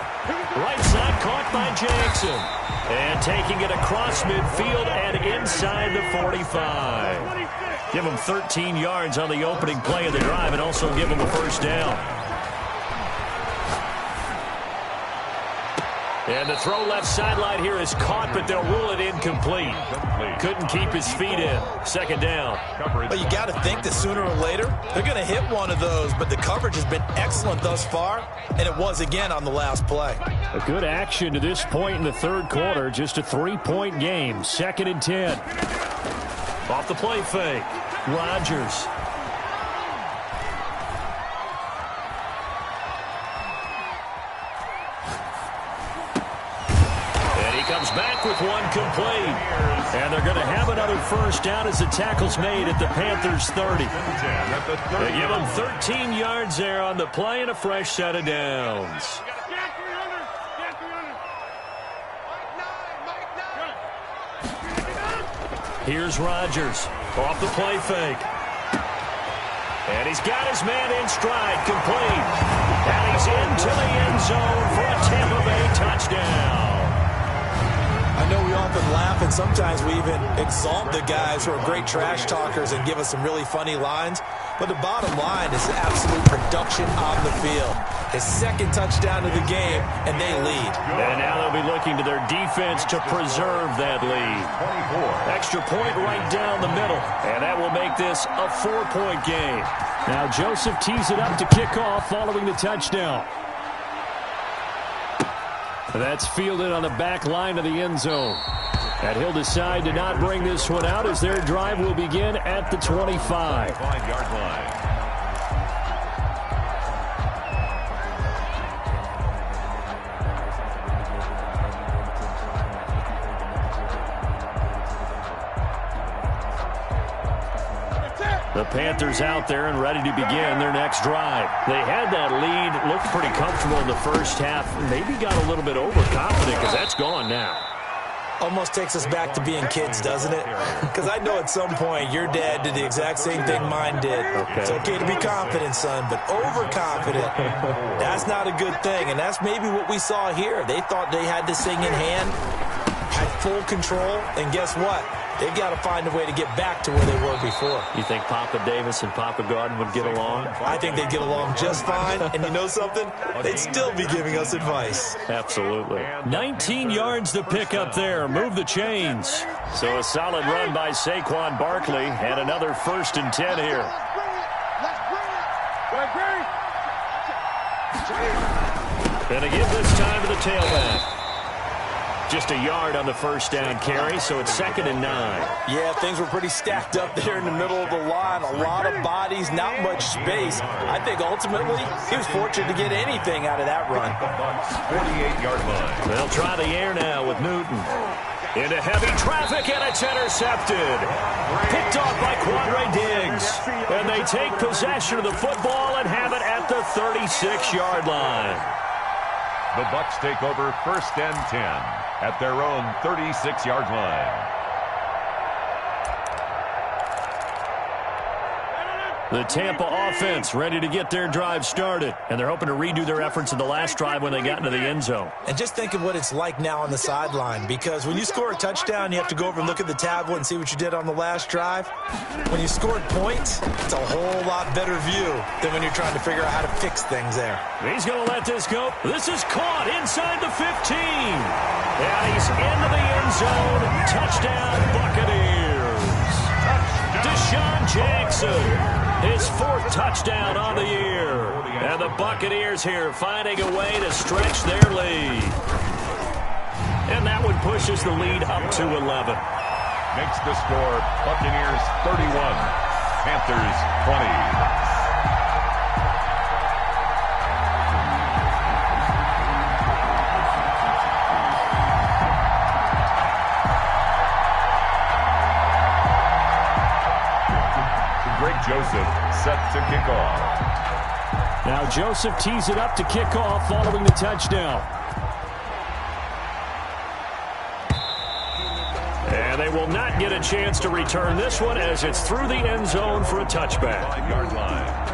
Right side caught by Jackson. And taking it across midfield and inside the 45. Give him 13 yards on the opening play of the drive and also give him a 1st down. And the throw left sideline here is caught, but they'll rule it incomplete. Couldn't keep his feet in. Second down. Well, you got to think that sooner or later they're going to hit one of those, but the coverage has been excellent thus far, and it was again on the last play. A good action to this point in the third quarter. Just a 3-point game. 2nd and 10. Off the play fake. Rodgers. Comes back with one complete. And they're going to have another first down as the tackle's made at the Panthers' 30. They give them 13 yards there on the play and a fresh set of downs. Here's Rodgers off the play fake. And he's got his man in stride, complete. And he's into the end zone for a Tampa Bay touchdown. I know we often laugh, and sometimes we even exalt the guys who are great trash talkers and give us some really funny lines. But the bottom line is absolute production on the field. His 2nd touchdown of the game, and they lead. And now they'll be looking to their defense to preserve that lead. Extra point right down the middle, and that will make this a 4-point game. Now Joseph tees it up to kick off following the touchdown. That's fielded on the back line of the end zone. And he'll decide to not bring this one out as their drive will begin at the 25. 5-yard line. The Panthers out there and ready to begin their next drive. They had that lead, looked pretty comfortable in the first half, maybe got a little bit overconfident because that's gone now. Almost takes us back to being kids, doesn't it? Because I know at some point your dad did the exact same thing mine did. Okay. It's okay to be confident, son, but overconfident, that's not a good thing. And that's maybe what we saw here. They thought they had this thing in hand, had full control, and guess what? They've got to find a way to get back to where they were before. You think Papa Davis and Papa Gordon would get along? I think they'd get along just fine. And you know something? They'd still be giving us advice. Absolutely. 19 yards to pick up there. Move the chains. So a solid run by Saquon Barkley. And another 1st and 10 here. And a give this time to the tailback. Just a yard on the first down carry, so it's 2nd and 9. Yeah, things were pretty stacked up there in the middle of the line. A lot of bodies, not much space. I think ultimately he was fortunate to get anything out of that run. 48-yard line. They'll try the air now with Newton. Into heavy traffic, and it's intercepted. Picked off by Quandre Diggs. And they take possession of the football and have it at the 36-yard line. The Bucs take over 1st and 10 at their own 36-yard line. The Tampa offense ready to get their drive started. And they're hoping to redo their efforts in the last drive when they got into the end zone. And just think of what it's like now on the sideline. Because when you score a touchdown, you have to go over and look at the tablet and see what you did on the last drive. When you scored points, it's a whole lot better view than when you're trying to figure out how to fix things there. He's going to let this go. This is caught inside the 15. And he's into the end zone. Touchdown, Buccaneers. Deshaun Jackson. His 4th touchdown on the year. And the Buccaneers here finding a way to stretch their lead. And that one pushes the lead up to 11. Makes the score Buccaneers 31, Panthers 20. Joseph set to kick off. Now Joseph tees it up to kick off following the touchdown. And they will not get a chance to return this one as it's through the end zone for a touchback. 5-yard line.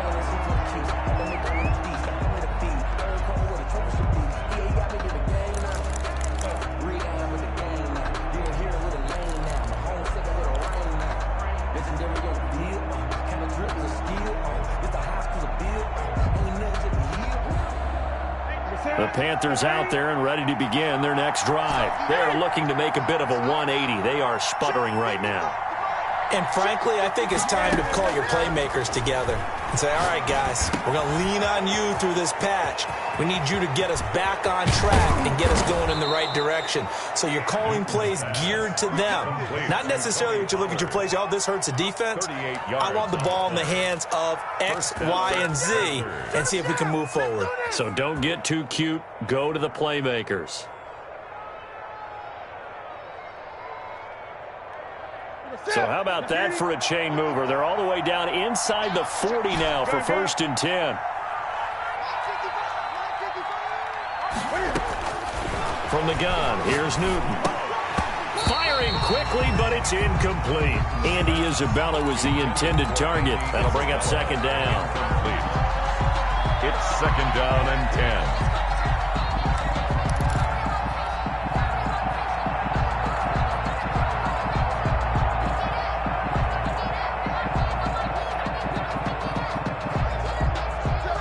The Panthers out there and ready to begin their next drive. They're looking to make a bit of a 180. They are sputtering right now. And frankly, I think it's time to call your playmakers together and say, all right, guys, we're going to lean on you through this patch. We need you to get us back on track and get us going in the right direction. So you're calling plays geared to them. Not necessarily what you look at your plays, oh, this hurts the defense. I want the ball in the hands of X, Y, and Z and see if we can move forward. So don't get too cute. Go to the playmakers. So how about that for a chain mover? They're all the way down inside the 40 now for 1st and 10. From the gun, here's Newton. Firing quickly, but it's incomplete. Andy Isabella was the intended target. That'll bring up 2nd down. It's 2nd down and 10.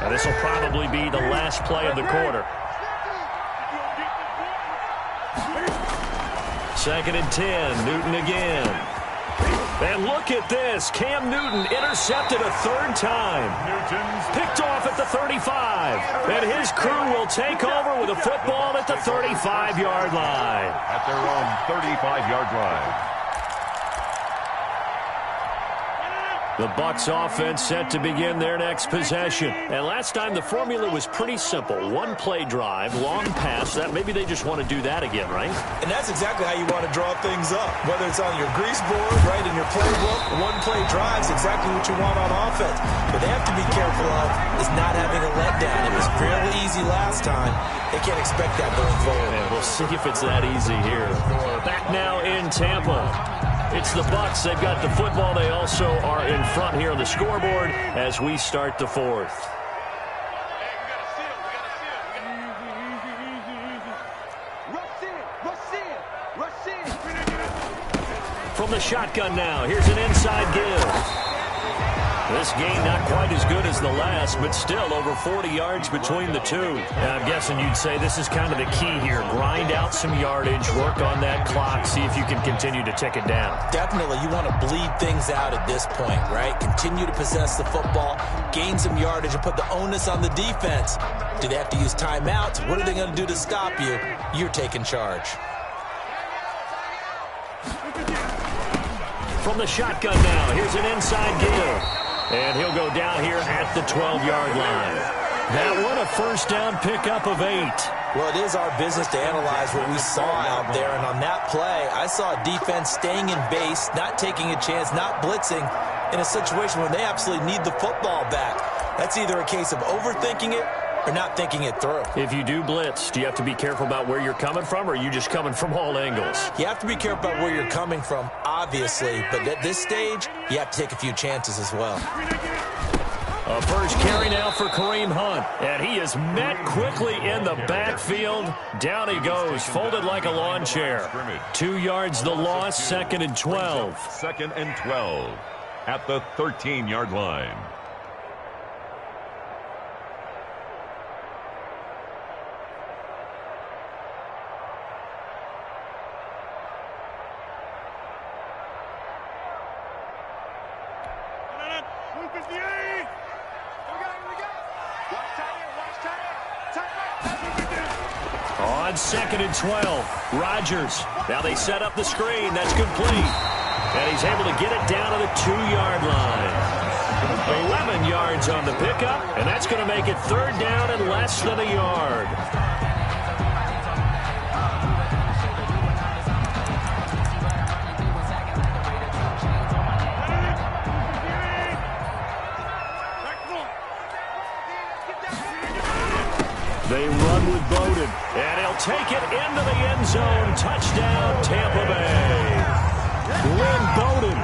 This will probably be the last play of the quarter. 2nd and 10. Newton again. And look at this. Cam Newton intercepted a 3rd time. Picked off at the 35. And his crew will take over with a football at the 35-yard line. At their own 35-yard line. The Bucs offense set to begin their next possession. And last time the formula was pretty simple. 1-play drive, long pass. That maybe they just want to do that again, right? And that's exactly how you want to draw things up. Whether it's on your grease board, right, in your playbook, 1-play drive is exactly what you want on offense. What they have to be careful of is not having a letdown. It was fairly easy last time. They can't expect that going forward. And we'll see if it's that easy here. Back now in Tampa. It's the Bucs. They've got the football. They also are in front here on the scoreboard as we start the 4th. From the shotgun now, here's an inside give. This game not quite as good as the last, but still over 40 yards between the two. And I'm guessing you'd say this is kind of the key here. Grind out some yardage, work on that clock, see if you can continue to tick it down. Definitely, you want to bleed things out at this point, right? Continue to possess the football, gain some yardage, and put the onus on the defense. Do they have to use timeouts? What are they going to do to stop you? You're taking charge. From the shotgun now, here's an inside give. And he'll go down here at the 12-yard line. That one a 1st down pickup of 8. Well, it is our business to analyze what we saw out there. And on that play, I saw a defense staying in base, not taking a chance, not blitzing in a situation where they absolutely need the football back. That's either a case of overthinking it or not thinking it through. If you do blitz, do you have to be careful about where you're coming from, or are you just coming from all angles? You have to be careful about where you're coming from, obviously. But at this stage, you have to take a few chances as well. A first carry now for Kareem Hunt. And he is met quickly in the backfield. Down he goes, folded like a lawn chair. 2 yards the loss, 2nd and 12. 2nd and 12 at the 13-yard line. On 2nd and 12, Rodgers. Now they set up the screen. That's complete. And he's able to get it down to the 2-yard line. 11 yards on the pickup, and that's going to make it 3rd down and less than a yard. They run with Bowden, and he'll take it into the end zone. Touchdown, Tampa Bay. Lynn Bowden,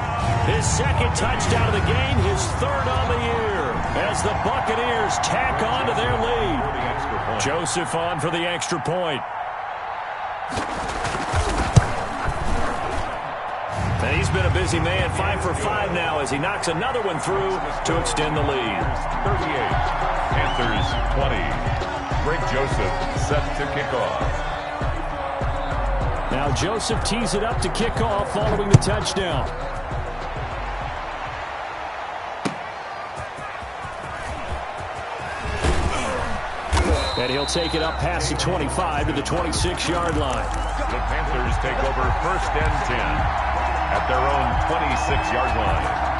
his 2nd touchdown of the game, his 3rd on the year, as the Buccaneers tack on to their lead. Joseph on for the extra point. And he's been a busy man, 5 for 5 now as he knocks another one through to extend the lead. 38, Panthers 20. Greg Joseph set to kick off. Now Joseph tees it up to kick off following the touchdown. And he'll take it up past the 25 to the 26-yard line. The Panthers take over 1st and 10 at their own 26-yard line.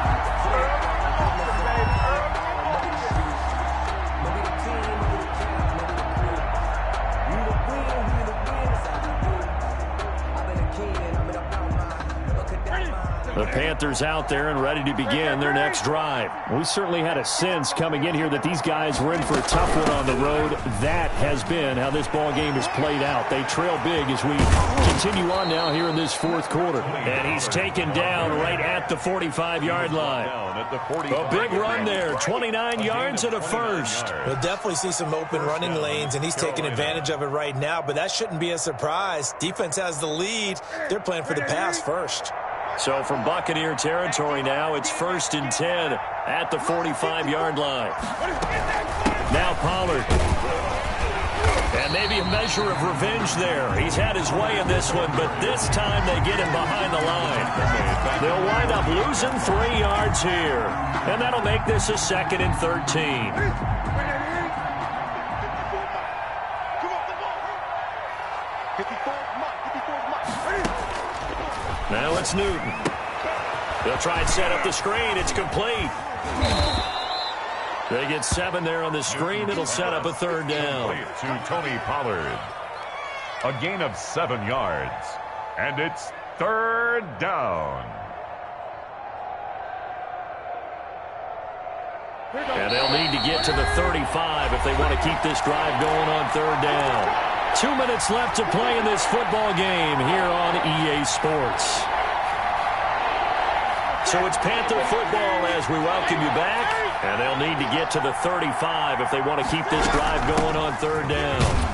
The Panthers out there and ready to begin their next drive. We certainly had a sense coming in here that these guys were in for a tough one on the road. That has been how this ball game has played out. They trail big as we continue on now here in this 4th quarter. And he's taken down right at the 45-yard line. A big run there, 29 yards and a first. We'll definitely see some open running lanes, and he's taking advantage of it right now, but that shouldn't be a surprise. Defense has the lead. They're playing for the pass first. So from Buccaneer territory now, it's 1st and 10 at the 45-yard line. Now Pollard. And maybe a measure of revenge there. He's had his way in this one, but this time they get him behind the line. They'll wind up losing 3 yards here. And that'll make this a 2nd and 13. Now it's Newton. They'll try and set up the screen. It's complete. They get 7 there on the screen. It'll set up a 3rd down. To Tony Pollard. A gain of 7 yards. And it's 3rd down. And they'll need to get to the 35 if they want to keep this drive going on 3rd down. 2 minutes left to play in this football game here on EA Sports. So it's Panther football as we welcome you back. And they'll need to get to the 35 if they want to keep this drive going on 3rd down.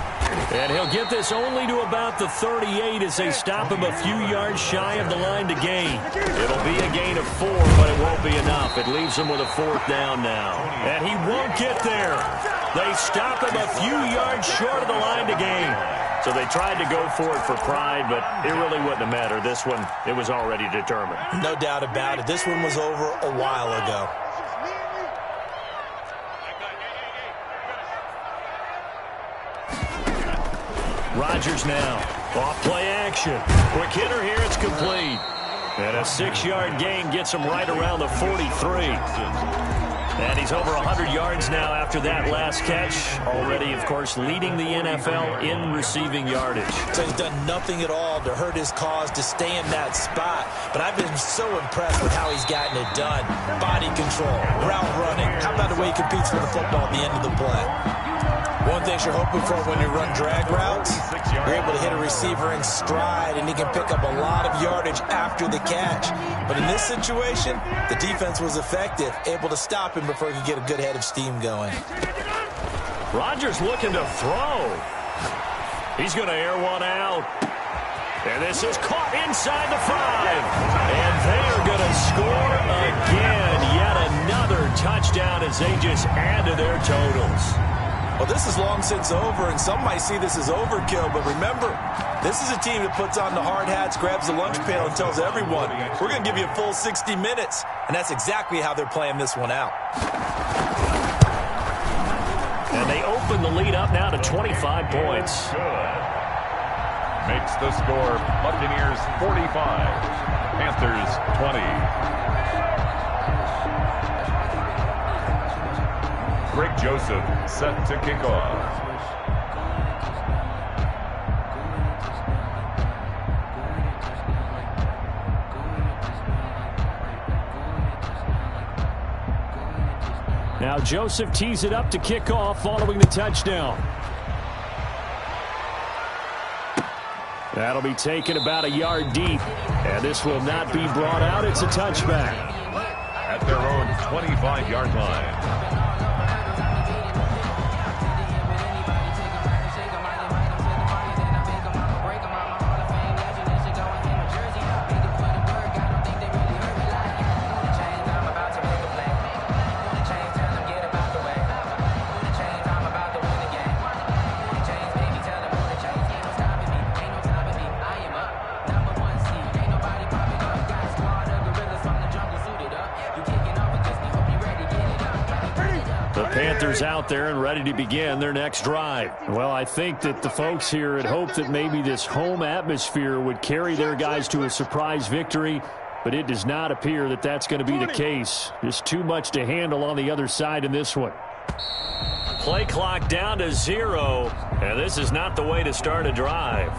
And he'll get this only to about the 38 as they stop him a few yards shy of the line to gain. It'll be a gain of 4, but it won't be enough. It leaves him with a 4th down now. And he won't get there. They stop him a few yards short of the line to gain. So they tried to go for it for pride, but it really wouldn't have mattered. This one, it was already determined. No doubt about it. This one was over a while ago. Rodgers now. Off play action. Quick hitter here. It's complete. And a 6-yard gain gets him right around the 43. And he's over 100 yards now after that last catch. Already, of course, leading the NFL in receiving yardage. So he's done nothing at all to hurt his cause to stay in that spot. But I've been so impressed with how he's gotten it done. Body control, route running. How about the way he competes for the football at the end of the play? One thing you're hoping for when you run drag routes, you're able to hit a receiver in stride, and he can pick up a lot of yardage after the catch. But in this situation, the defense was effective, able to stop him before he could get a good head of steam going. Rodgers looking to throw. He's going to air one out. And this is caught inside the 5. And they are going to score again. Yet another touchdown as they just add to their totals. Well, this is long since over, and some might see this as overkill, but remember, this is a team that puts on the hard hats, grabs the lunch pail, and tells everyone, we're going to give you a full 60 minutes, and that's exactly how they're playing this one out. And they open the lead up now to 25 points. Makes the score Buccaneers 45, Panthers 20. Greg Joseph set to kick off. Now Joseph tees it up to kick off following the touchdown. That'll be taken about a yard deep. And this will not be brought out. It's a touchback. At their own 25-yard line. runners out there and ready to begin their next drive. Well, I think that the folks here had hoped that maybe this home atmosphere would carry their guys to a surprise victory, but it does not appear that that's going to be the case. Just too much to handle on the other side in this one. Play clock down to 0, and this is not the way to start a drive.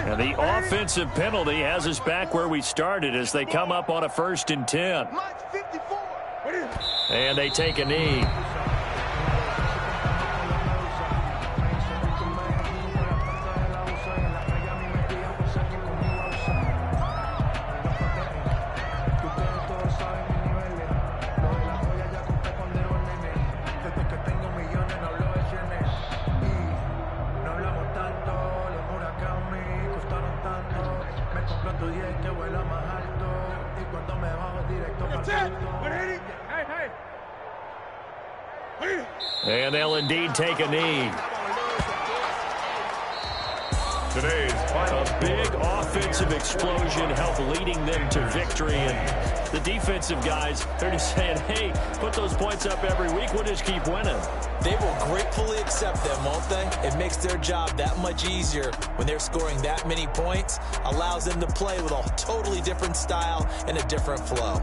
And the offensive penalty has us back where we started as they come up on a 1st and 10. And they take a knee. And they'll indeed take a knee. A big offensive explosion helped leading them to victory. And the defensive guys, they're just saying, hey, put those points up every week. We'll just keep winning. They will gratefully accept them, won't they? It makes their job that much easier when they're scoring that many points. Allows them to play with a totally different style and a different flow.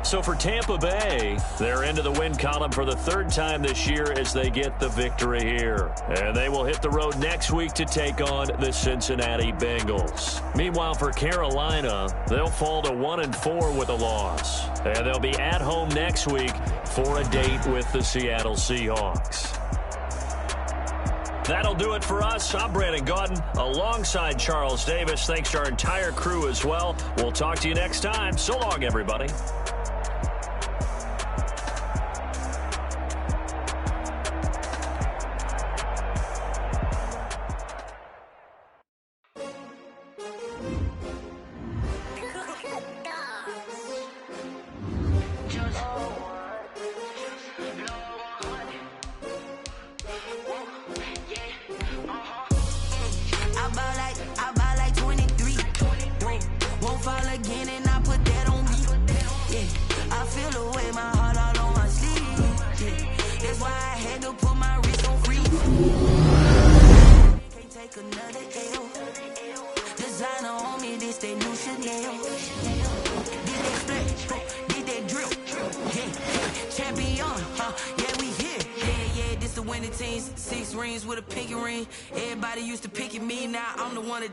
So for Tampa Bay, they're into the win column for the 3rd time this year as they get the victory here. And they will hit the road next week to take on the Cincinnati Bengals. Meanwhile, for Carolina, they'll fall to 1-4 with a loss. And they'll be at home next week for a date with the Seattle Seahawks. That'll do it for us. I'm Brandon Gaudin alongside Charles Davis. Thanks to our entire crew as well. We'll talk to you next time. So long, everybody.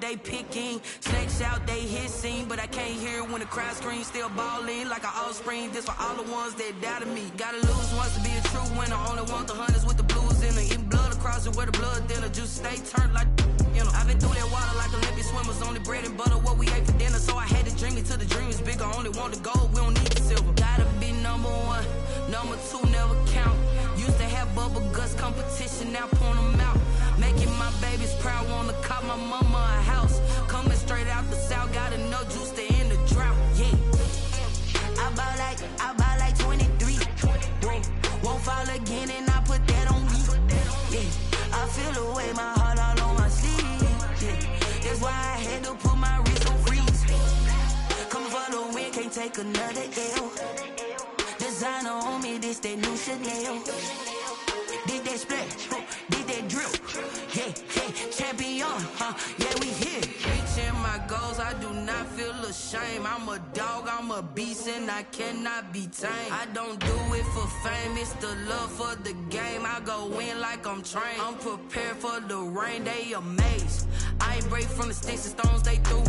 They picking snakes out, they hissing, but I can't hear when the crowd screams. Still balling like an offspring. This for all the ones that doubted me. Gotta lose once to be a true winner. Only want the hunters with the blues in it. Eating blood across it where the blood dinner. Just stay turned like, you know. I've been through that water like Olympic swimmers. Only bread and butter what we ate for dinner. So I had to dream it till the dream is bigger. Only want the gold, we don't need the silver. Gotta be number 1, number 2 never count. Used to have bubble guts competition, now point them out. Making my babies proud, wanna cop my mama a house. Coming straight out the south, got enough juice to end the drought, yeah. I buy like 23. Won't fall again and I put that on me, yeah. I feel the way, my heart all on my sleeve, yeah. That's why I had to put my wrist on freeze. Coming for the win, can't take another L. Designer on me, this that new Chanel. Did that splash, did that drip, yeah, champion, yeah, we here. Reaching my goals, I do not feel ashamed. I'm a dog, I'm a beast, and I cannot be tamed. I don't do it for fame, it's the love for the game. I go in like I'm trained. I'm prepared for the rain, they amazed. I ain't break from the sticks and stones they threw.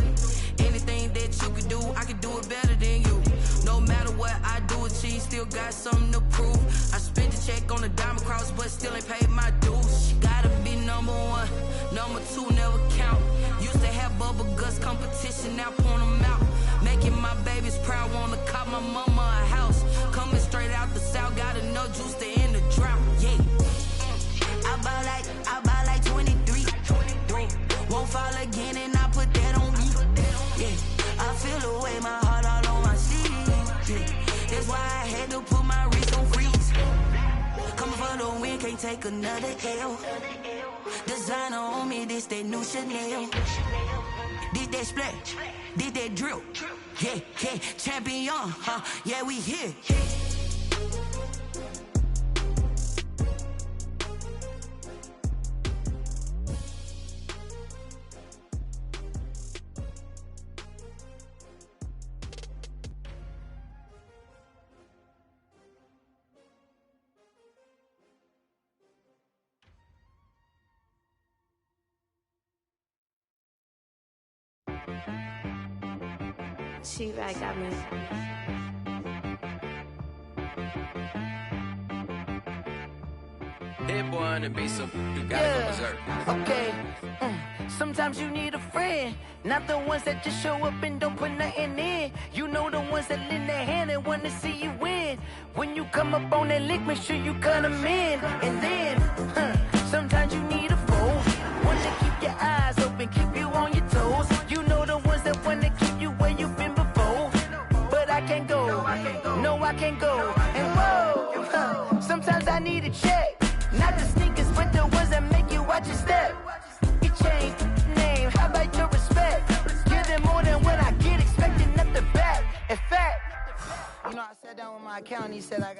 Anything that you can do, I can do it better than you. No matter what I do, achieve, still got something to prove. I spent the check on the diamond cross, but still ain't paid my dues. Gotta be number 1, number 2 never count. Used to have bubble guts competition, now point them out. Making my babies proud, wanna cop my mama a house. Coming straight out the south, got enough juice to end the drought, yeah. I buy like 23. Won't fall again and I put that on me, yeah. I feel the way, my heart all on my sleeve, yeah. That's why I had to put my wrist on freeze. Coming for the win, can't take another L. designer on me, this that new Chanel. This that splash, this that drill. Yeah, yeah, champion, huh? Yeah, we here. She-Rag got me. Hit boy and be some, you gotta go berserk. Okay. Sometimes you need a friend, not the ones that just show up and don't put nothing in. You know the ones that lend their hand and want to see you win. When you come up on that lick, make sure you cut them in. And then, sometimes you need a foe, one to keep your eyes open, keep you on your toes. You know the ones that want to keep you where you've been before. But I can't go, no I can't go. And whoa, sometimes I need a check. Not the sneakers, but the ones that make you watch your step. You change name, how about your respect? Give them more than what I get, expecting nothing back. In fact, you know, I sat down with my accountant, he said I got